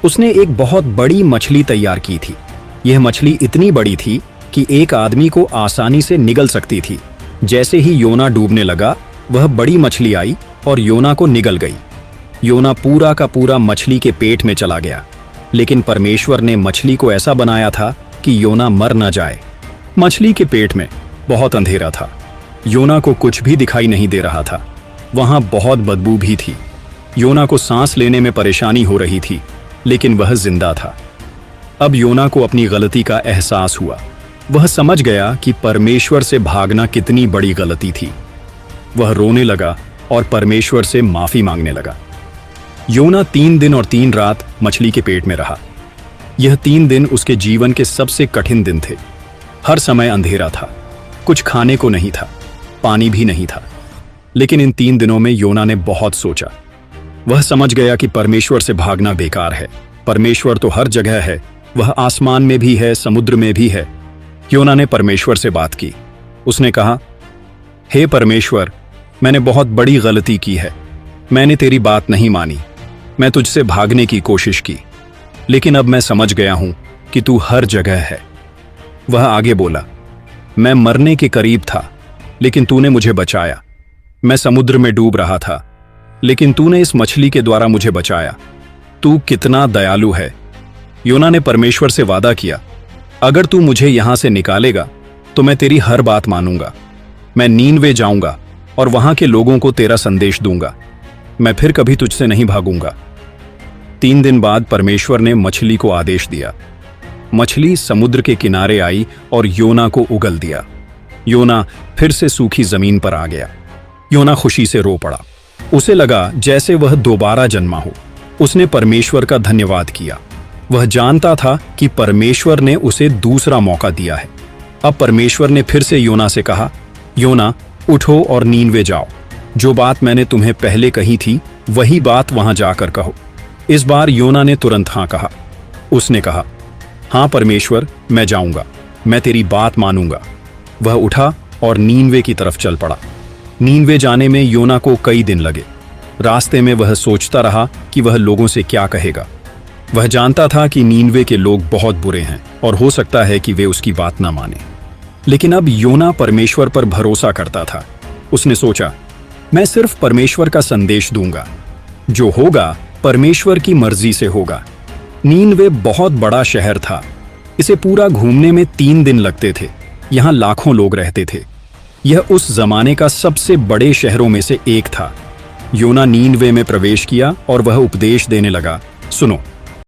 उसने एक बहुत बड़ी मछली तैयार की थी। यह मछली इतनी बड़ी थी कि एक आदमी को आसानी से निगल सकती थी। जैसे ही योना डूबने लगा, वह बड़ी मछली आई और योना को निगल गई। योना पूरा का पूरा मछली के पेट में चला गया, लेकिन परमेश्वर ने मछली को ऐसा बनाया था कि योना मर न जाए। मछली के पेट में बहुत अंधेरा था। योना को कुछ भी दिखाई नहीं दे रहा था। वहां बहुत बदबू भी थी। योना को सांस लेने में परेशानी हो रही थी, लेकिन वह जिंदा था। अब योना को अपनी गलती का एहसास हुआ। वह समझ गया कि परमेश्वर से भागना कितनी बड़ी गलती थी। वह रोने लगा और परमेश्वर से माफी मांगने लगा। योना 3 दिन और 3 रात मछली के पेट में रहा। यह 3 दिन उसके जीवन के सबसे कठिन दिन थे। हर समय अंधेरा था, कुछ खाने को नहीं था, पानी भी नहीं था। लेकिन इन 3 दिनों में योना ने बहुत सोचा। वह समझ गया कि परमेश्वर से भागना बेकार है। परमेश्वर तो हर जगह है, वह आसमान में भी है, समुद्र में भी है। योना ने परमेश्वर से बात की। उसने कहा, हे परमेश्वर, मैंने बहुत बड़ी गलती की है। मैंने तेरी बात नहीं मानी। मैं तुझसे भागने की कोशिश की, लेकिन अब मैं समझ गया हूं कि तू हर जगह है। वह आगे बोला, मैं मरने के करीब था, लेकिन तूने मुझे बचाया। मैं समुद्र में डूब रहा था, लेकिन तूने इस मछली के द्वारा मुझे बचाया। तू कितना दयालु है। योना ने परमेश्वर से वादा किया, अगर तू मुझे यहां से निकालेगा तो मैं तेरी हर बात मानूंगा। मैं नीनवे जाऊंगा और वहां के लोगों को तेरा संदेश दूंगा। मैं फिर कभी तुझसे नहीं भागूंगा। 3 दिन बाद परमेश्वर ने मछली को आदेश दिया। मछली समुद्र के किनारे आई और योना को उगल दिया। योना फिर से सूखी जमीन पर आ गया। योना खुशी से रो पड़ा। उसे लगा जैसे वह दोबारा जन्मा हो। उसने परमेश्वर का धन्यवाद किया। वह जानता था कि परमेश्वर ने उसे दूसरा मौका दिया है। अब परमेश्वर ने फिर से योना से कहा, योना उठो और नीनवे जाओ। जो बात मैंने तुम्हें पहले कही थी, वही बात वहां जाकर कहो। इस बार योना ने तुरंत हाँ कहा। उसने कहा, हाँ परमेश्वर, मैं जाऊंगा, मैं तेरी बात मानूंगा। वह उठा और नीनवे की तरफ चल पड़ा। नीनवे जाने में योना को कई दिन लगे। रास्ते में वह सोचता रहा कि वह लोगों से क्या कहेगा। वह जानता था कि नीनवे के लोग बहुत बुरे हैं और हो सकता है कि वे उसकी बात ना माने। लेकिन अब योना परमेश्वर पर भरोसा करता था। उसने सोचा, मैं सिर्फ परमेश्वर का संदेश दूंगा। जो होगा परमेश्वर की मर्जी से होगा। नीनवे बहुत बड़ा शहर था। इसे पूरा घूमने में 3 दिन लगते थे। यहाँ लाखों लोग रहते थे। यह उस जमाने का सबसे बड़े शहरों में से एक था। योना नीनवे में प्रवेश किया और वह उपदेश देने लगा, सुनो,